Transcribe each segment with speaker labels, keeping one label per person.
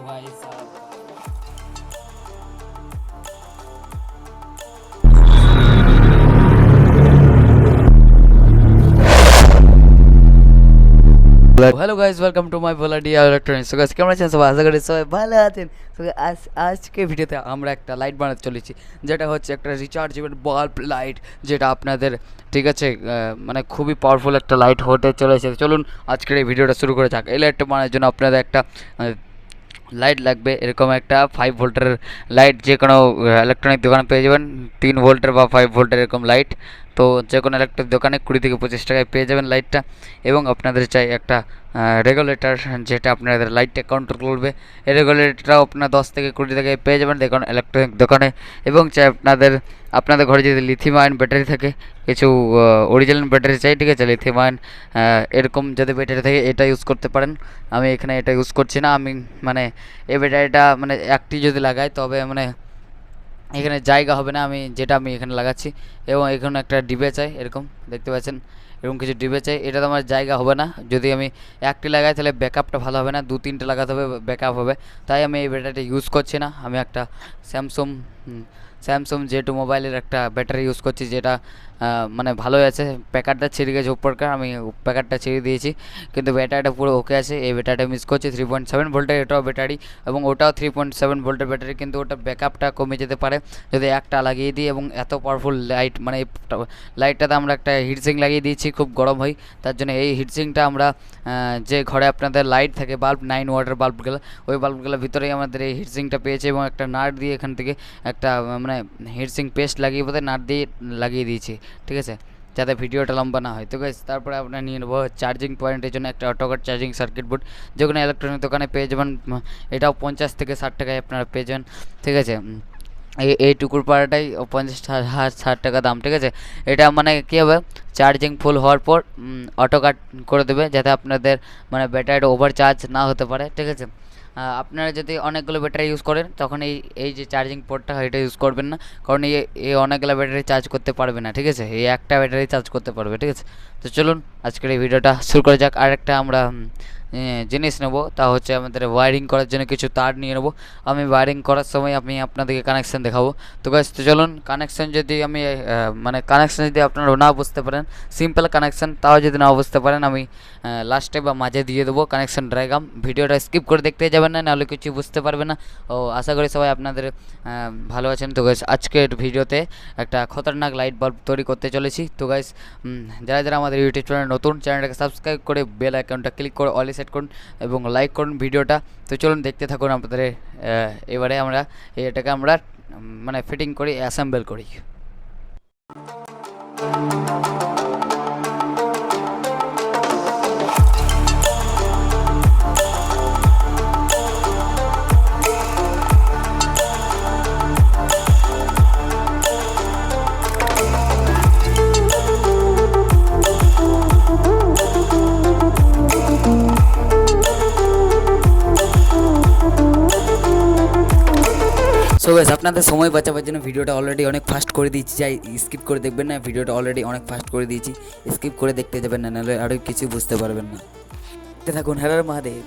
Speaker 1: भाई साहब। Hello guys, welcome to my Bholadia electronics. So guys, কেমন আছেন সবাই? আশা করি সবাই ভালো আছেন। সো আজকে ভিডিওতে আমরা একটা লাইট বানাতে চলেছি, যেটা হচ্ছে একটা রিচার্জেবল বাল্ব লাইট, যেটা আপনাদের ঠিক আছে মানে খুবই পাওয়ারফুল একটা লাইট হতে চলেছে। চলুন আজকের এই ভিডিওটা শুরু করে যাক। এই লাইটটা বানানোর জন্য আপনাদের একটা লাইট লাগবে। এরকম একটা 5 ভোল্টের লাইট যে কোনো ইলেকট্রনিক দোকানে পেয়ে যাবেন। 3 ভোল্টের বা 5 ভোল্টের এরকম লাইট, তো যে কোনো ইলেকট্রিক দোকানে 20 থেকে 25 টাকায় পেয়ে যাবেন লাইটটা। এবং আপনাদের চাই একটা রেগুলেটর, যেটা আপনাদের লাইটটা কন্ট্রোল করবে। এই রেগুলেটরটাও আপনার 10 থেকে 20 টাকায় পেয়ে যাবেন দেখুন ইলেকট্রনিক দোকানে। এবং চাই আপনাদের ঘরে যদি লিথিয়াম আয়ন ব্যাটারি থাকে, কিছু অরিজিনাল ব্যাটারি চাই, ঠিক আছে? লিথিয়াম আয়ন এরকম যদি ব্যাটারি থাকে এটা ইউজ করতে পারেন। আমি এখানে এটা ইউজ করছি না। আমি মানে এই ব্যাটারিটা মানে একটি যদি লাগাই তবে মানে এখানে জায়গা হবে না, আমি এখানে লাগাচ্ছি। এবং এখানে একটা ডিবে চাই, এরকম দেখতে পাচ্ছেন, এরকম কিছু ডিবে চাই। এটা তো আমার জায়গা হবে না, যদি আমি একটি লাগাই তাহলে ব্যাকআপটা ভালো হবে না, 2-3টে লাগাতে হবে, ব্যাকআপ হবে। তাই আমি এই ব্যাটারিটা ইউজ করছি না। আমি একটা স্যামসুং স্যামসুং J2 মোবাইলের একটা ব্যাটারি ইউজ করছি, যেটা মানে ভালোই আছে। প্যাকেটটা ছিঁড়ে গেছে উপরকার, আমি প্যাকেটটা ছিঁড়ে দিয়েছি, কিন্তু ব্যাটারিটা পুরো ওকে আছে। এই ব্যাটারিটা আমি ইউজ করছি 3.7 ভোল্টের, এটাও ব্যাটারি এবং ওটাও 3.7 ভোল্টের ব্যাটারি, কিন্তু ওটা ব্যাকআপটা কমে যেতে পারে যদি একটা লাগিয়ে দিই। এবং এত পাওয়ারফুল লাইট, মানে এই লাইটটাতে আমরা একটা হিটসিং লাগিয়ে দিয়েছি, খুব গরম হয় তার জন্য। এই হিটসিংটা আমরা যে ঘরে আপনাদের লাইট থাকে বাল্ব, 9 ওয়াটের বাল্বগুলো, ওই বাল্বগুলোর ভিতরেই আমাদের এই হিটসিংটা পেয়েছে। এবং একটা নাট দিয়ে এখান থেকে একটা মানে হিটসিং পেস্ট লাগিয়ে বোধহয় নাট দিয়ে লাগিয়ে দিয়েছি, ঠিক আছে, যাতে ভিডিওটা লম্বা না হয়। তো গাইস, তারপরে আপনার নিয়ে নেবো চার্জিং পয়েন্টের জন্য একটা অটোকাট চার্জিং সার্কিট বোর্ড, যেখানে ইলেকট্রনিক দোকানে পেয়ে যাবেন। এটাও 50 থেকে 60 টাকায় আপনারা পেয়ে যাবেন, ঠিক আছে? এইটুকুর পাড়াটাই 50-60 টাকা দাম, ঠিক আছে? এটা মানে কী হবে, চার্জিং ফুল হওয়ার পর অটো কাট করে দেবে, যাতে আপনাদের মানে ব্যাটারিটা ওভার চার্জ না হতে পারে, ঠিক আছে? আপনারা যদি অনেকগুলো ব্যাটারি ইউজ করেন তখন এই যে চার্জিং পোর্টটা হয় এটা ইউজ করবেন না, কারণ এই অনেকগুলো ব্যাটারি চার্জ করতে পারবে না, ঠিক আছে? এই একটা ব্যাটারি চার্জ করতে পারবে, ঠিক আছে? তো চলুন আজকের এই ভিডিওটা শুরু করা যাক। আর একটা আমরা জিনিস নেব, তা হচ্ছে আমাদের ওয়্যারিং করার জন্য কিছু তার নিয়ে নেব। আমি ওয়্যারিং করার সময় আমি আপনাদেরকে কানেকশান দেখাবো। তো গাইস, তো চলুন কানেকশান যদি আমি মানে কানেকশান যদি আপনারা না বুঝতে পারেন, সিম্পল কানেকশান, তাও যদি না বুঝতে পারেন, আমি লাস্টে বা মাঝে দিয়ে দেবো কানেকশান ডায়াগ্রাম। ভিডিওটা স্কিপ করে দেখতে যাবেন না, নাহলে কিছু বুঝতে পারবে না। ও আশা করি সবাই আপনাদের ভালো আছেন। তো গাইস, আজকের ভিডিওতে একটা খতরনাক লাইট বাল্ব তৈরি করতে চলেছি। তো গাইস, যারা যারা আমাদের ইউটিউব চ্যানেল নতুন, চ্যানেলটাকে সাবস্ক্রাইব করে বেল আইকনটা ক্লিক করে অলে সেট করুন এবং লাইক করুন ভিডিওটা। তো চলুন দেখতে থাকুন আপনাদের। এবারে আমরা এটাকে আমরা মানে ফিটিং করি, অ্যাসেম্বল করি। সো গাইস, আপনাদের সময় বাঁচাবার জন্য ভিডিওটা অলরেডি অনেক ফাস্ট করে দিয়েছি, যাই স্কিপ করে দেখবেন না। ভিডিওটা অলরেডি অনেক ফাস্ট করে দিয়েছি, স্কিপ করে দেখতে যাবেন না, নাহলে আরও কিছু বুঝতে পারবেন না। দেখতে থাকুন। হ্যাঁ মহাদেব।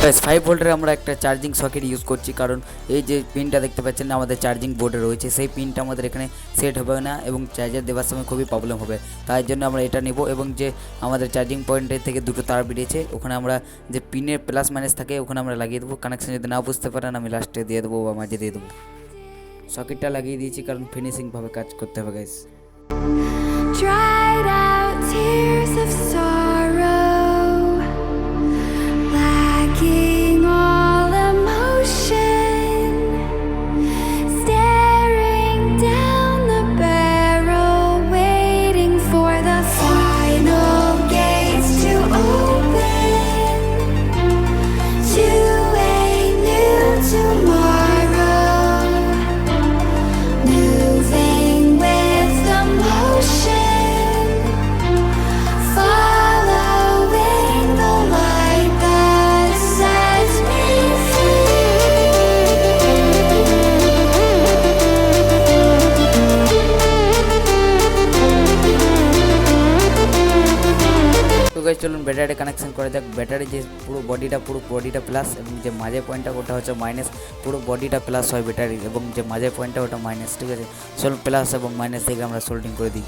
Speaker 1: ব্যাস 5 ভোল্টের আমরা একটা চার্জিং সকেট ইউজ করছি, কারণ এই যে পিনটা দেখতে পাচ্ছেন আমাদের চার্জিং বোর্ডে রয়েছে, সেই পিনটা আমাদের এখানে সেট হবে না এবং চার্জার দেওয়ার সময় খুবই প্রবলেম হবে। তাই জন্য আমরা এটা নেব। এবং যে আমাদের চার্জিং পয়েন্টের থেকে দুটো তার বেরিয়েছে, ওখানে আমরা যে পিনের প্লাস মাইনাস থাকে ওখানে আমরা লাগিয়ে দেবো। কানেকশান যদি না বুঝতে পারেন আমি লাস্টে দিয়ে দেবো বা মাঝে দিয়ে দেবো। সকেটটা লাগিয়ে দিয়েছি কারণ ফিনিশিংভাবে কাজ করতে হবে guys.
Speaker 2: Dried out tears of sorrow, lacking all emotion, staring down the barrel, waiting for the final gates to open to a new tomorrow.
Speaker 1: Battery connection করা যাক। ব্যাটারি যে পুরো বডিটা প্লাস এবং যে মাঝে পয়েন্টটা ওটা হচ্ছে মাইনাস। পুরো বডিটা প্লাস হয় ব্যাটারি এবং যে মাঝে পয়েন্টটা ওটা মাইনাস, ঠিক আছে। চলুন প্লাস এবং মাইনাস থেকে আমরা সোল্ডিং করে দিই।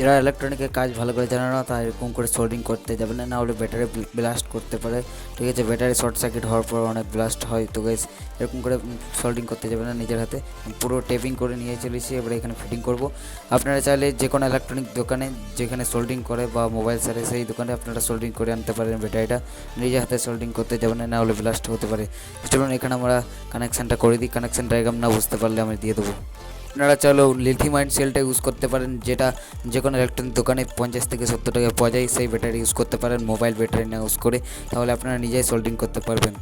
Speaker 1: যারা ইলেকট্রনিকের কাজ ভালো করে জানে না তারা এরকম করে সোল্ডিং করতে যাবে না, না হলে ব্যাটারি ব্লাস্ট করতে পারে, ঠিক আছে। ব্যাটারি শর্ট সার্কিট হওয়ার পর অনেক ব্লাস্ট হয়। তো গাইস এরকম করে সোল্ডিং করতে যাবে না নিজের হাতে। পুরো টেপিং করে নিয়ে চলেছি, এবারে এখানে ফিটিং করব। আপনারা চাইলে যে কোনো ইলেকট্রনিক দোকানে যেখানে সোল্ডিং করে বা মোবাইল সারে সেই দোকানে আপনারা সোল্ডিং করে আনতে পারেন। ব্যাটারিটা নিজের হাতে সোল্ডিং করতে যাবে না, না হলে ব্লাস্ট হতে পারে। চলুন এখানে আমরা কানেকশানটা করে দিই। কানেকশান ডায়াগ্রাম না বুঝতে পারলে আমি দিয়ে দেবো। আপনারা চাইলেও লিথিয়াম আয়ন সেলটা ইউজ করতে পারেন, যেটা যে কোনো ইলেকট্রনিক দোকানে 50 থেকে 70 টাকা পাওয়া যায়। সেই ব্যাটারি ইউজ করতে পারেন, মোবাইল ব্যাটারি না ইউজ করে। তাহলে আপনারা নিজেই সোল্ডিং করতে পারবেন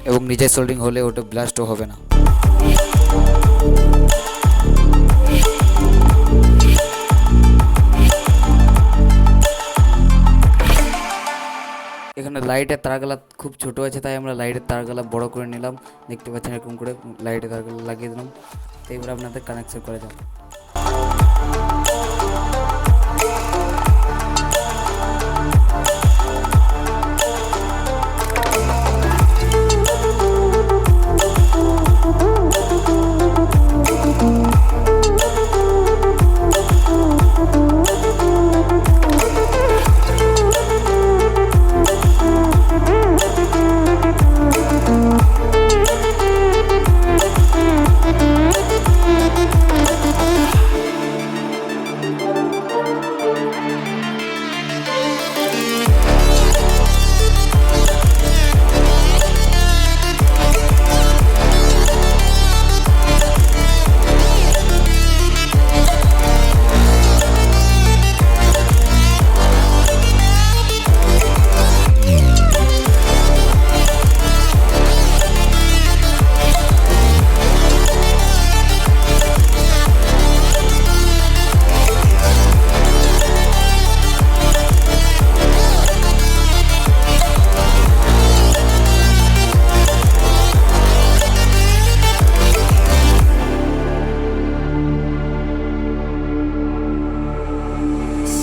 Speaker 1: এবং নিজেই সোল্ডিং হলে ওটা ব্লাস্টও হবে না। এখানে লাইটের তারগুলা খুব ছোট আছে, তাই আমরা লাইটের তারগুলা বড় করে নিলাম। দেখতে পাচ্ছেন এরকম করে লাইটের তারগুলো লাগিয়ে দিলাম। তো এবার আপনাদের কানেকশন করে যাও।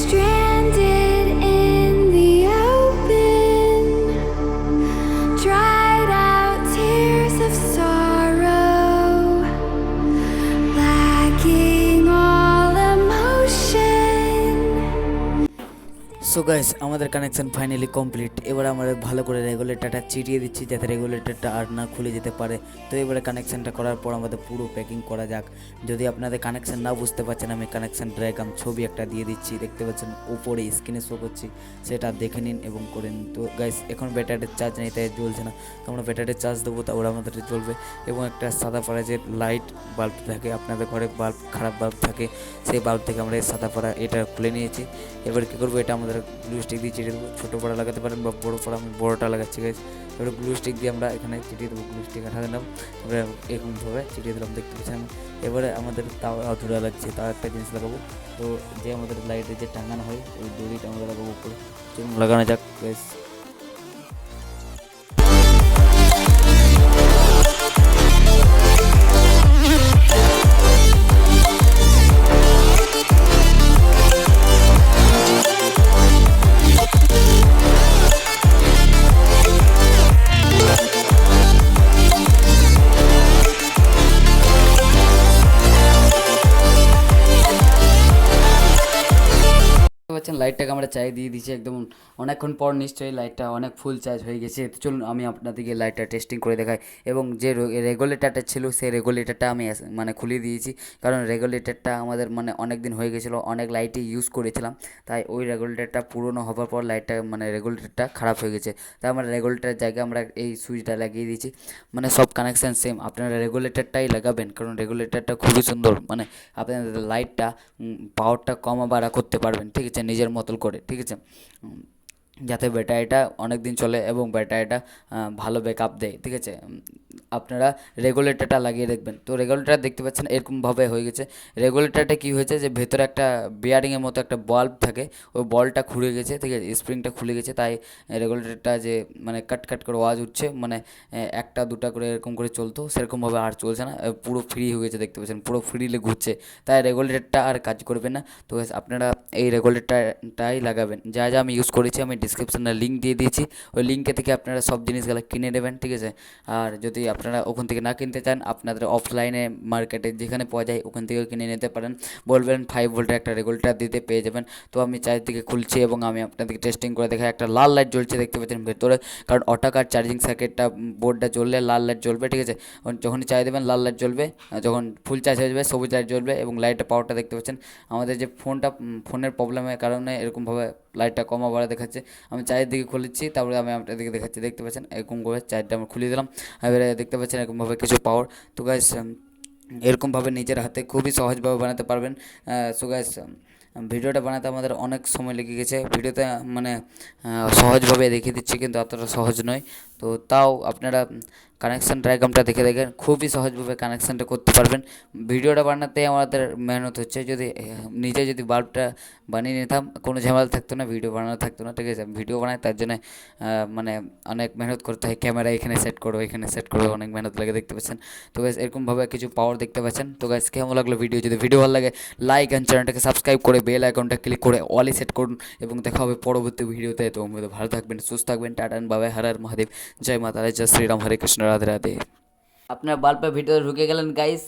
Speaker 2: Stranded in the open, dried out tears of sorrow, lacking all emotion.
Speaker 1: So guys আমাদের কানেকশন ফাইনালি কমপ্লিট। এবার আমরা ভালো করে রেগুলেটরটা চিটিয়ে দিচ্ছি যাতে রেগুলেটরটা আর না খুলে যেতে পারে। তো এবারে কানেকশানটা করার পর আমাদের পুরো প্যাকিং করা যাক। যদি আপনাদের কানেকশান না বুঝতে পারছেন, আমি কানেকশান ডায়াগ্রাম ছবি একটা দিয়ে দিচ্ছি, দেখতে পাচ্ছেন উপরে স্ক্রিনে শো করছি, সেটা দেখে নিন এবং করে নিন। তো গাইস এখন ব্যাটারির চার্জ নেই তাই জ্বলছে না, তো আমরা ব্যাটারির চার্জ দেবো, তারপরে আমাদের জ্বলবে। এবং একটা সাদা পাড়া যে লাইট বাল্ব থাকে, আপনাদের ঘরে বাল্ব খারাপ বাল্ব থাকে, সেই বাল্ব থেকে আমরা এই সাদা পাড়া এটা খুলে নিয়েছি। এবার কী করবো, এটা আমাদের গ্লু স্টিক দিয়ে চিটিয়ে দেবো। ছোটো পাড়া লাগাতে পারেন বা বড়ো পাড়া, আমি বড়োটা লাগাচ্ছি গাইস। এবার গ্লু স্টিক দিয়ে আমরা এখানে চিটিয়ে দেবো, গ্লু স্টিক হাতে দিলাম, এবার এরকমভাবে চিটিয়ে দিলাম, দেখতে পাচ্ছেন। এবারে আমাদের তাও আধুরা লাগছে, তাও একটা জিনিস লাগাবো। তো যে আমাদের লাইটে যে টাঙানো হয় ওই দড়িটা আমরা লাগাবো উপরে, চলুন লাগানো যাক গাইস। পাচ্ছেন লাইটটাকে আমরা চার্জ দিয়ে দিয়েছি একদম অনেকক্ষণ পর, নিশ্চয়ই লাইটটা অনেক ফুল চার্জ হয়ে গেছে। তো চলুন আমি আপনাদেরকে লাইটটা টেস্টিং করে দেখাই। এবং যে রেগুলেটরটা ছিল সেই রেগুলেটরটা আমি মানে খুলে দিয়েছি, কারণ রেগুলেটরটা আমাদের মানে অনেক দিন হয়ে গেছিলো, অনেক লাইটই ইউজ করেছিলাম, তাই ওই রেগুলেটরটা পুরনো হওয়ার পর লাইটটা মানে রেগুলেটরটা খারাপ হয়ে গেছে। তাই আমরা রেগুলেটরের জায়গায় আমরা এই সুইচটা লাগিয়ে দিয়েছি। মানে সব কানেকশান সেম, আপনারা রেগুলেটরটাই লাগাবেন, কারণ রেগুলেটরটা খুবই সুন্দর, মানে আপনাদের লাইটটা পাওয়ারটা কম বাড়া করতে পারবেন, ঠিক আছে, নিজের মতন করে, ঠিক আছে, যাতে ব্যাটারিটা অনেক দিন চলে এবং ব্যাটারিটা ভালো ব্যাকআপ দেয়, ঠিক আছে। আপনারা রেগুলেটরটা লাগিয়ে দেখবেন। তো রেগুলেটর দেখতে পাচ্ছেন এরকমভাবে হয়ে গেছে। রেগুলেটরটা কী হয়েছে যে ভেতরে একটা বিয়ারিংয়ের মতো একটা বাল্ব থাকে, ওই বলটা খুলে গেছে, ঠিক আছে, স্প্রিংটা খুলে গেছে, তাই রেগুলেটরটা যে মানে কাট কাট করে আওয়াজ উঠছে, মানে একটা দুটা করে এরকম করে চলতো, সেরকমভাবে আর চলছে না, পুরো ফ্রি হয়ে গেছে দেখতে পাচ্ছেন, পুরো ফ্রিলে ঘুরছে, তাই রেগুলেটরটা আর কাজ করবে না। তো guys, আপনারা এই রেগুলেটরটাই লাগাবেন। যা যা আমি ইউজ করেছি আমি ডিসক্রিপশনে লিঙ্ক দিয়ে দিয়েছি, ওই লিঙ্কে থেকে আপনারা সব জিনিসগুলো কিনে নেবেন, ঠিক আছে। আর যদি আপনারা ওখান থেকে না কিনতে চান, আপনাদের অফলাইনে মার্কেটে যেখানে পাওয়া যায় ওখান থেকেও কিনে নিতে পারেন। বলবেন 5 ভোল্টের একটা রেগুলেটর দিতে, পেয়ে যাবেন। তো আমি চারিদিকে খুলছি এবং আমি আপনাদেরকে টেস্টিং করে দেখাই। একটা লাল লাইট জ্বলছে দেখতে পাচ্ছেন ভেতরে, কারণ অটাকার চার্জিং সার্কিটটা বোর্ডটা জ্বললে লাল লাইট জ্বলবে, ঠিক আছে। যখনই চার্জ দেবেন লাল লাইট জ্বলবে, যখন ফুল চার্জ হয়ে যাবে সবুজ লাইট জ্বলবে, এবং লাইটের পাওয়ারটা দেখতে পাচ্ছেন। আমাদের যে ফোনের প্রবলেমের কারণে এরকমভাবে লাইটটা কমা বাড়া দেখাচ্ছে। আমি চারিদিকে খুলেছি, তারপরে আমি আপনাদেরকে দেখাচ্ছি, দেখতে পাচ্ছেন এরকম করে চার্জটা আমি খুলে দিলাম। এবারে দেখতে পাচ্ছেন এরকমভাবে কিছু পাওয়ার। তো গাইস এরকমভাবে নিজের হাতে খুবই সহজভাবে বানাতে পারবেন। সো গাইস ভিডিওটা বানাতে আমাদের অনেক সময় লেগে গেছে, ভিডিওতে মানে সহজভাবে দেখিয়ে দিচ্ছি কিন্তু অতটা সহজ নয়। তো তাও আপনারা কানেকশান ডায়াগ্রামটা দেখে দেখেন, খুবই সহজভাবে কানেকশানটা করতে পারবেন। ভিডিওটা বানাতে আমাদের মেহনত হচ্ছে, যদি নিজে যদি বাল্বটা বানিয়ে নিতাম কোনো ঝামেলা থাকতো না, ভিডিও বানানো থাকতো না, ঠিক আছে। ভিডিও বানাই তার জন্য মানে অনেক মেহনত করতে হয়, ক্যামেরা এখানে সেট করো এখানে সেট করো, অনেক মেহনত লাগে দেখতে পাচ্ছেন। তো গাইস এরকমভাবে কিছু পাওয়ার দেখতে পাচ্ছেন। তো গাইস কেমন লাগলো ভিডিও? যদি ভিডিও ভালো লাগে লাইক অ্যান্ড চ্যানেলটাকে সাবস্ক্রাইব করে বেল আইকনটা ক্লিক করে অলি সেট করুন, এবং দেখা হবে পরবর্তী ভিডিওতে। তো ভালো থাকবেন, সুস্থ থাকবেন, টাটা বাবাই, হর হর মহাদেব, জয় মাতা, জয় শ্রীরাম, হরে কৃষ্ণ, রাধে রাধে। আপনার বাল্বের ভিতরে ঢুকে গেলেন গাইস।